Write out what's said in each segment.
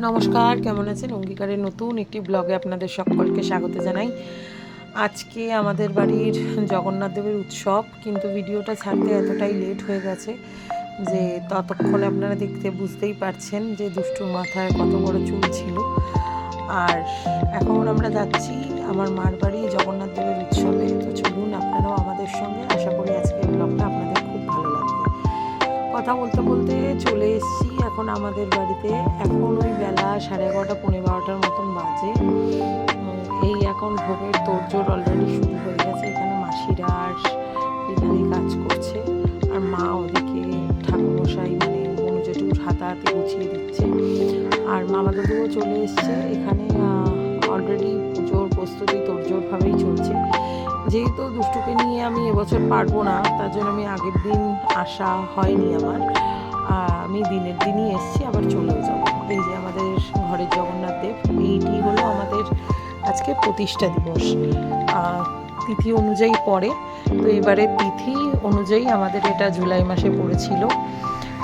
নমস্কার, কেমন আছেন? অঙ্গীকারের নতুন একটি ব্লগে আপনাদের সকলকে স্বাগত জানাই। আজকে আমাদের বাড়ির জগন্নাথ দেবের উৎসব, কিন্তু ভিডিওটা ছাড়তে এতটাই লেট হয়ে গেছে যে ততক্ষণে আপনারা দেখতে বুঝতেই পারছেন যে দুষ্টুর মাথায় কত বড় চুল ছিল। আর এখন আমরা যাচ্ছি আমার মার বাড়ি জগন্নাথ দেবের উৎসবে। তো চলুন আপনারাও আমাদের সঙ্গে, আশা করি আজকের ব্লগটা আপনাদের খুব ভালো লাগবে। কথা বলতে বলতে চলে এসেছি এখন আমাদের বাড়িতে। এখন ওই বেলা 11:30 12:15 মতন বাজে। এই এখন ভোগের তোড়জোড় অলরেডি শুরু হয়ে গেছে। এখানে মাসিরা আর রিনাদি কাজ করছে, আর মা ওদিকে ঠাকুরমশাই মানে মনুজেটুর হাতাহাতি গুছিয়ে দিচ্ছে। আর মামা দাদুও চলে এসছে। এখানে অলরেডি পুজোর প্রস্তুতি তোড়জোড়ভাবেই চলছে। যেহেতু দুষ্টুকে নিয়ে আমি এবছর পারবো না, তার জন্য আমি আগের দিন আসা হয়নি আমার। আমি দিনের দিনই এসেছি, আবার চলেও যাব। এই যে আমাদের ঘরের জগন্নাথ দেব, এইটি হলো আমাদের আজকে প্রতিষ্ঠা দিবস। তিথি অনুযায়ী পড়ে, তো এবারে তিথি অনুযায়ী আমাদের এটা জুলাই মাসে পড়েছিল।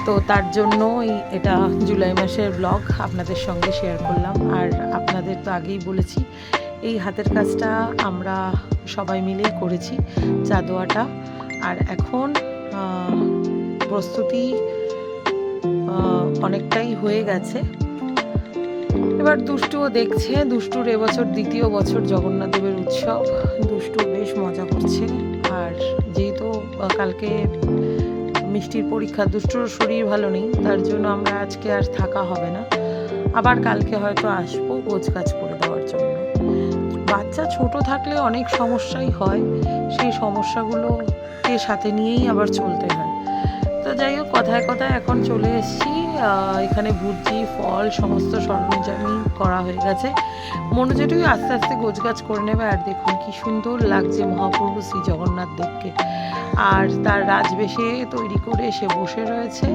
তো তার জন্যই এটা জুলাই মাসের ব্লগ আপনাদের সঙ্গে শেয়ার করলাম। আর আপনাদের তো আগেই বলেছি, এই হাতের কাজটা আমরা সবাই মিলেই করেছি, চাঁদোয়াটা। আর এখন প্রস্তুতি অনেকটাই হয়ে গেছে। এবার দুষ্টুও দেখছে। দুষ্টুর এবছর দ্বিতীয় বছর জগন্নাথ দেবের উৎসব। দুষ্টু বেশ মজা করছে। আর যেহেতু কালকে মিষ্টির পরীক্ষা, দুষ্টুর শরীর ভালো নেই, তার জন্য আমরা আজকে আর থাকা হবে না। আবার কালকে হয়তো আসবো গোছগাছ করে দেওয়ার জন্য। বাচ্চা ছোট থাকলে অনেক সমস্যাই হয়, সেই সমস্যাগুলোকে সাথে নিয়েই আবার চলতে হয়। তো যাই হোক, কথায় কথায় এখন চলে এসেছি। এখানে ভুজি ফল সমস্ত সরঞ্জামই করা হয়ে গেছে। মনোযোগী আস্তে আস্তে গোছগাছ করে নেবে। আর দেখুন কি সুন্দর লাগছে মহাপ্রভু শ্রী জগন্নাথ দেবকে। আর তার রাজবেশে তৈরি করে সে বসে রয়েছে।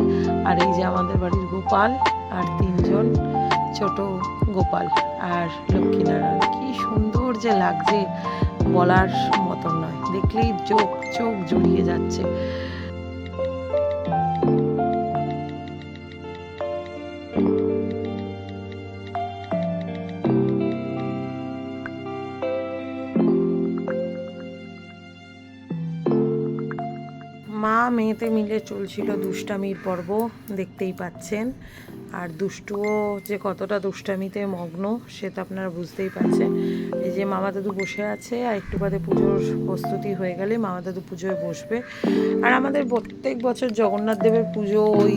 আর এই যে আমাদের বাড়ির গোপাল আর 3জন ছোট গোপাল আর লক্ষ্মীনারায়ণ, কি সুন্দর যে লাগছে বলার মতন নয়, দেখলেই চোখ জুড়িয়ে যাচ্ছে। মা মেয়েতে মিলে চলছিল দুষ্টামির পর্ব, দেখতেই পাচ্ছেন। আর দুষ্টুও যে কতটা দুষ্টামিতে মগ্ন সে তো আপনারা বুঝতেই পারছেন। এই যে মামা দাদু বসে আছে, আর একটু বাদে পুজোর প্রস্তুতি হয়ে গেলে মামা দাদু পুজোয় বসবে। আর আমাদের প্রত্যেক বছর জগন্নাথ দেবের পুজো ওই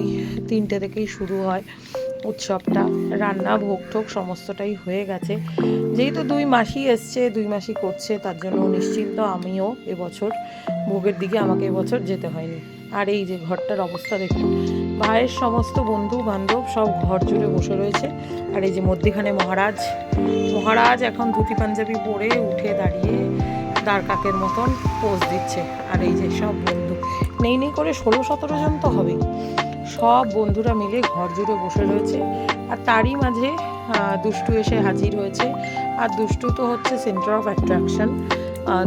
3টে থেকেই শুরু হয় উৎসবটা। রান্না ভোগ টোগ সমস্তটাই হয়ে গেছে। যেহেতু 2 মাসি এসছে, 2 মাসি করছে, তার জন্য নিশ্চিন্ত আমিও এবছর। ভোগের দিকে আমাকে এবছর যেতে হয়নি। আর এই যে ঘরটার অবস্থা দেখুন, ভাইয়ের সমস্ত বন্ধু বান্ধব সব ঘর জুড়ে বসে রয়েছে। আর এই যে মধ্যিখানে মহারাজ এখন ধুতি পাঞ্জাবি পরে উঠে দাঁড়িয়ে দাঁড় কাকের মতন পোজ দিচ্ছে। আর এই যে সব বন্ধু নেই করে 16-17 জন তো হবেই, সব বন্ধুরা মিলে ঘর জুড়ে বসে রয়েছে। আর তারই মাঝে দুষ্টু এসে হাজির হয়েছে। আর দুষ্টু তো হচ্ছে সেন্টার অফ অ্যাট্রাকশন।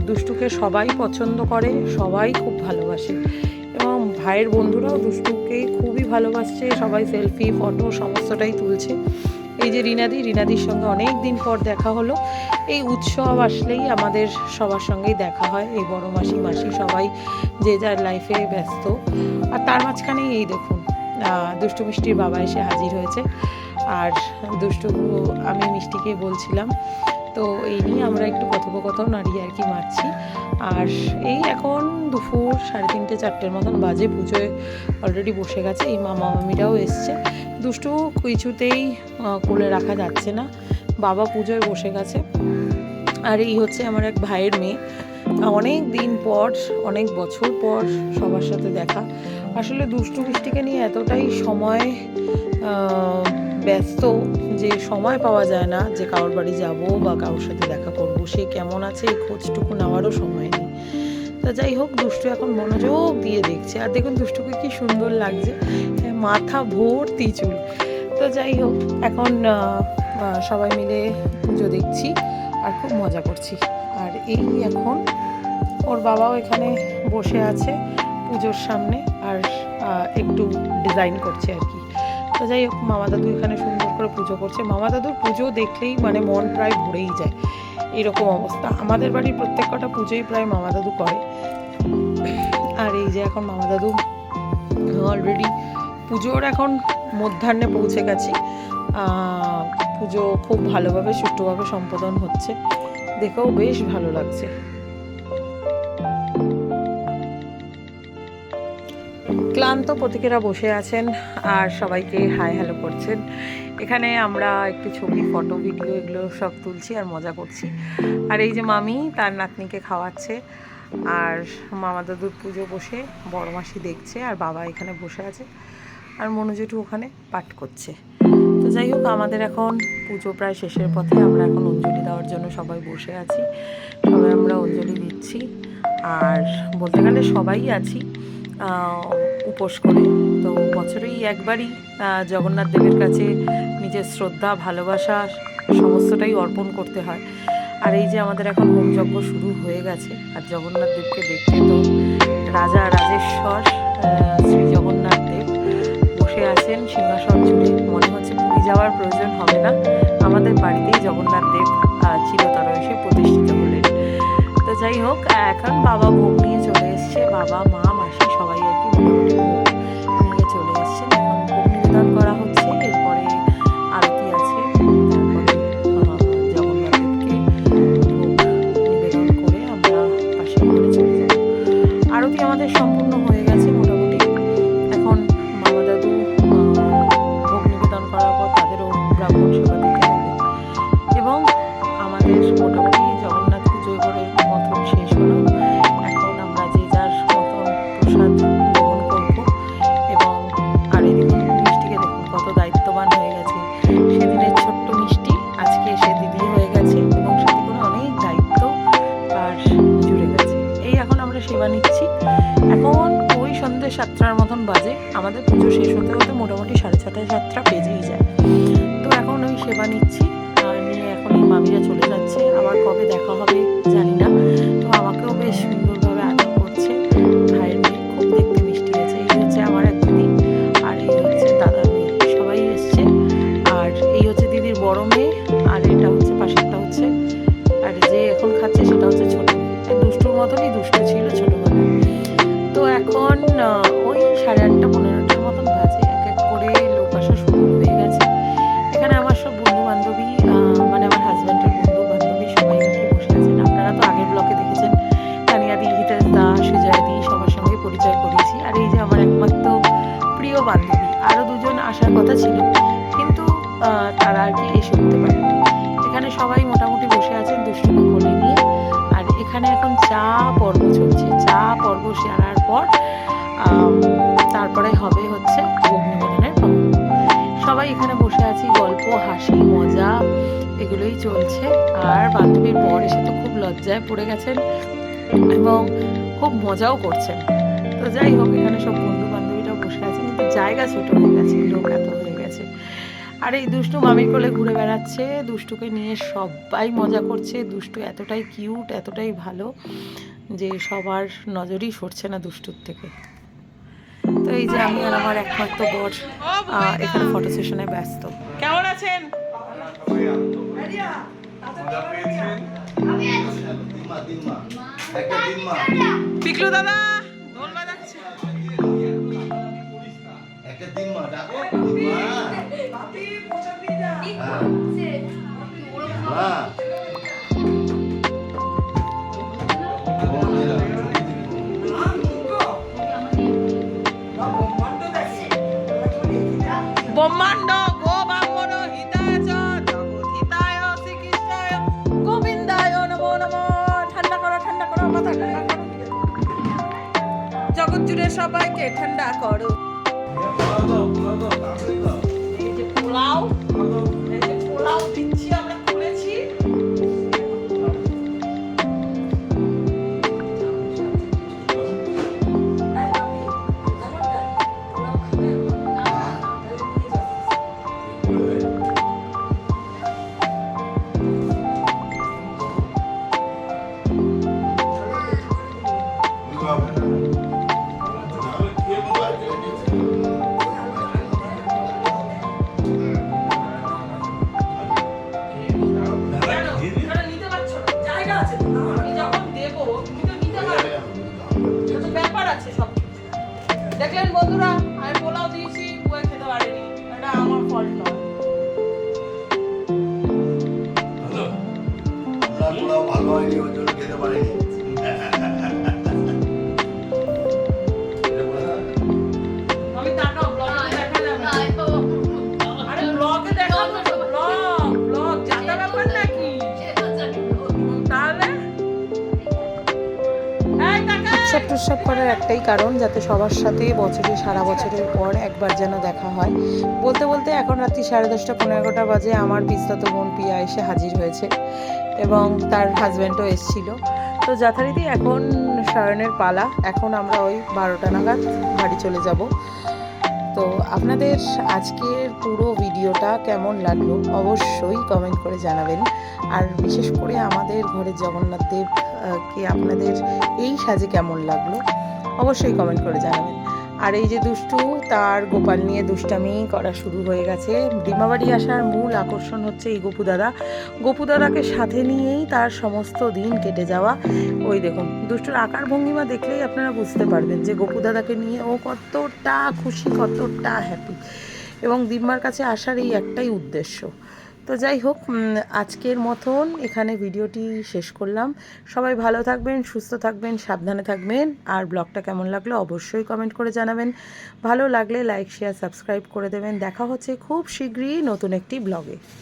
দুষ্টুকে সবাই পছন্দ করে, সবাই খুব ভালোবাসে, এবং ভাইয়ের বন্ধুরাও দুষ্টুকে খুবই ভালোবাসছে। সবাই সেলফি ফটো সমস্তটাই তুলছে। এই যে রিনাদির সঙ্গে অনেক দিন পর দেখা হলো। এই উৎসব আসলেই আমাদের সবার সঙ্গেই দেখা হয়। এই বড় মাসি সবাই যে যার লাইফে ব্যস্ত। আর তার মাঝখানেই এই দেখুন দুষ্টু মিষ্টির বাবা এসে হাজির হয়েছে। আর আমি মিষ্টিকে বলছিলাম, তো এই নিয়ে আমরা একটু কথোপকথন নাড়িয়ে আর কি মারছি। আর এই এখন দুপুর 3:30 4টের মতন বাজে, পুজোয় অলরেডি বসে গেছে। এই মামা মামিরাও এসছে। দুষ্টু কিছুতেই কোলে রাখা যাচ্ছে না, বাবা পুজোয় বসে গেছে। আর এই হচ্ছে আমার এক ভাইয়ের মেয়ে। অনেক দিন পর, অনেক বছর পর সবার সাথে দেখা। আসলে দুষ্টু মিষ্টিকে নিয়ে এতটাই সময় ব্যস্ত যে সময় পাওয়া যায় না যে কারোর বাড়ি যাব বা কারোর সাথে দেখা করব, সে কেমন আছে এই খোঁজটুকু নেওয়ারও সময় নেই। তা যাই হোক, দুষ্টু এখন মনোযোগ দিয়ে দেখছে। আর দেখুন দুষ্টুকে কি সুন্দর লাগছে, মাথা ভর্তি চুল। তো যাই হোক, এখন সবাই মিলে পুজো দেখছি আর খুব মজা করছি। আর এই এখন ওর বাবাও এখানে বসে আছে পুজোর সামনে, আর একটু ডিজাইন করছে আর কি। তো যাই হোক, মামা দাদু এখানে সুন্দর করে পুজো করছে। মামা দাদুর পুজো দেখলেই মানে মন প্রায় ভরেই যায়, এরকম অবস্থা। আমাদের বাড়ির প্রত্যেক কটা পুজোই প্রায় মামা দাদু করে। আর এই যে এখন মামা দাদু অলরেডি পুজোর এখন মধ্যাহ্নে পৌঁছে গেছি। পুজো খুব ভালোভাবে সুষ্ঠুভাবে সম্পাদন হচ্ছে, দেখেও বেশ ভালো লাগছে। ক্লান্ত প্রতীকেরা বসে আছেন আর সবাইকে হাই হ্যালো করছেন। এখানে আমরা একটু ছবি, ফটো, ভিডিও এগুলো সব তুলছি আর মজা করছি। আর এই যে মামি তার নাতনিকে খাওয়াচ্ছে, আর মামা দাদুর পুজো বসে বড় মাসি দেখছে, আর বাবা এখানে বসে আছে, আর মনোজেঠু ওখানে পাঠ করছে। তো যাই হোক, আমাদের এখন পুজো প্রায় শেষের পথে। আমরা এখন অঞ্জলি দেওয়ার জন্য সবাই বসে আছি, সবাই আমরা অঞ্জলি দিচ্ছি। আর বলতে গেলে সবাই আছি উপোস করে। তো বছরেই একবারই জগন্নাথ দেবের কাছে নিজের শ্রদ্ধা, ভালোবাসা সমস্তটাই অর্পণ করতে হয়। আর এই যে আমাদের এখন হোমযজ্ঞ শুরু হয়ে গেছে, আর জগন্নাথ দেবকে দেখতে তো রাজা রাজেশ্বর শ্রী জগন্নাথ দেব বসে আছেন সিংহাসন জুড়ে। মনে হচ্ছে পুরী যাওয়ার প্রয়োজন হবে না, আমাদের বাড়িতেই জগন্নাথ দেব চিরতরে এসে প্রতিষ্ঠিত হলেন। তো যাই হোক, এখন বাবা ভোগ নিয়ে চলে এসছে, বাবা, মা, মাসি সবাই আর কি মোটামুটি ভোগ নিয়ে চলে এসছেন। এখন ভোগ নিবেদন করা হচ্ছে, এরপরে আরতি আছে, তারপরে জগন্নাথ দেবকে ভোগ নিবেদন করে আমরা পাশের ঘরে চলে যাব। আরতি আমাদের সম্পূর্ণ হয়ে গেছে মোটামুটি। এখন মামা দাদু ভোগ নিবেদন করার পর তাদেরও ব্রাহ্মণ সেবা দিতে হবে, এবং আমাদের মোটামুটি জগন্নাথ পুজো করে মতন শেষ হলো। এখন আমরা যে যার মতন প্রসাদ গ্রহণ করবো। এবং আর এদিকে মিষ্টিকে দেখুন কত দায়িত্ববান হয়ে গেছে। সেদিনের ছোট্ট মিষ্টি আজকে সে দিদি হয়ে গেছে, এবং সাথে করে অনেক দায়িত্ব তার জুড়ে গেছে। এই এখন আমরা সেবা নিচ্ছি। এখন ওই সন্ধ্যে 7টার মতন বাজে, আমাদের পুজো শেষ হতে হতে মোটামুটি 6:30 7টা বেজেই যায়। তো এখন ওই সেবা নিচ্ছি, নিয়ে এখন এই মামিরা চলে যাচ্ছে। আবার কবে দেখা হবে জানি না। তো আমাকেও বেশ সুন্দরভাবে আদর করছে। ভাইয়ের মেয়ে খুব দেখতে মিষ্টি আছে। এই হচ্ছে আমার এক দিদি, আর এই হচ্ছে দাদার মেয়ে, সবাই এসছে। আর এই হচ্ছে দিদির বড় মেয়ে, আর এটা হচ্ছে পাশেরটা হচ্ছে, আর যে এখন খাচ্ছে সেটা হচ্ছে ছোট মেয়ে। দুষ্টুর মতনই দুষ্টু ছিল ছোটবেলায়। তো এখন ওই 8:30 9টার মতন বাজে, এক এক করে লোক আসা শুরু হয়ে গেছে। এখানে আমার সব বন্ধু বান্ধবী, মানে আমার হাজব্যান্ডের বন্ধু বান্ধবী সবাই আর কি বসে আছেন। আপনারা তো আগের ব্লকে দেখেছেন, তানিয়াদি, হিতেশ দা, সুজয়াদি সবার সঙ্গে পরিচয় করিয়েছি। আর এই যে আমার একমাত্র প্রিয় বান্ধবী, আরও দুজন আসার কথা ছিল, কিন্তু তারা আর কি এসে উঠতে পারেনি। এখানে সবাই মোটামুটি বসে আছেন দুষ্টুকে কোলে নিয়ে। আর এখানে এখন চা পর্ব চলছে। চা পর্ব সারার পর তারপরে হবে হচ্ছে ভোগ নিবেদনের পর্ব। সবাই এখানে বসে আছি, গল্প, হাসি, মজা এগুলোই চলছে। আর বান্ধবীর বর এসে তো খুব লজ্জায় পড়ে গেছেন এবং খুব মজাও করছেন। তো যাই হোক, এখানে সব বন্ধু বান্ধবীরাও বসে আছে, কিন্তু জায়গা ছোট হয়ে গেছে, লোক এত হয়ে গেছে। আর এই দুষ্টু মামির কোলে ঘুরে বেড়াচ্ছে, দুষ্টুকে নিয়ে সবাই মজা করছে। দুষ্টু এতটাই কিউট, এতটাই ভালো যে সবার নজরই সরছে না দুষ্টুর থেকে। তো এই যে আমি আর আমার একমাত্র বর এখানে ফটো সেশনে ব্যস্ত। কেমন আছেন? পিকলু দাদা ঢোল বাজাচ্ছে। ব্রহ্মাণ্ড গো ব্রাহ্মণ হিতায় চ জগৎ হিতায় শ্রীকৃষ্ণায় গোবিন্দায় নমো নমো। ঠান্ডা করো, ঠান্ডা করো, মাথা ঠান্ডা করো, জগৎ জুড়ে সবাইকে ঠান্ডা করো। এই যে পোলাও, এই যে পোলাও দিচ্ছি আমরা করেছি। আছে সব কিছু। দেখলেন বন্ধুরা, আমি পোলাও দিয়েছি, বই খেতে পারিনি, এটা আমার ফল্ট নয়। ভালো হয়নি, ওর জন্য খেতে পারিনি। আমি তাকাও ব্লগে দেখা যাবে। আরে ব্লগে দেখাবো তো, ব্লগ জানা ব্যাপার নাকি? তাহলে উৎসব করার একটাই কারণ, যাতে সবার সাথে সারা বছরের পর একবার যেন দেখা হয়। বলতে বলতে এখন রাত্রি 10:30 11টা বাজে। আমার পিস্তাতো বোন পিয়া এসে হাজির হয়েছে এবং তার হাজব্যান্ডও এসেছিল। তো যথারীতি এখন শয়নের পালা। এখন আমরা ওই 12টা নাগাদ বাড়ি চলে যাব। তো আপনাদের আজকের পুরো ভিডিওটা কেমন লাগলো অবশ্যই কমেন্ট করে জানাবেন। আর বিশেষ করে আমাদের ঘরের জগন্নাথ দেবকে আপনাদের এই সাজে কেমন লাগলো অবশ্যই কমেন্ট করে জানাবেন। আর এই যে দুষ্টু, তার গোপাল নিয়ে দুষ্টামি করা শুরু হয়ে গেছে। ডিমাবাড়ি আসার মূল আকর্ষণ হচ্ছে এই গপু দাদাকে সাথে নিয়েই তার সমস্ত দিন কেটে যাওয়া। ওই দেখুন, দুষ্টুর আকার ভঙ্গিমা দেখলেই আপনারা বুঝতে পারবেন যে গপু দাদাকে নিয়ে ও কতটা খুশি, কতটা হ্যাপি, এবং দিম্মার কাছে আসার এই একটাই উদ্দেশ্য। তো যাই হোক, আজকের মতন এখানে ভিডিওটি শেষ করলাম। সবাই ভালো থাকবেন, সুস্থ থাকবেন, সাবধানে থাকবেন। আর ব্লগটা কেমন লাগলো অবশ্যই কমেন্ট করে জানাবেন। ভালো লাগলে লাইক, শেয়ার, সাবস্ক্রাইব করে দেবেন। দেখা হচ্ছে খুব শীঘ্রই নতুন একটি ব্লগে।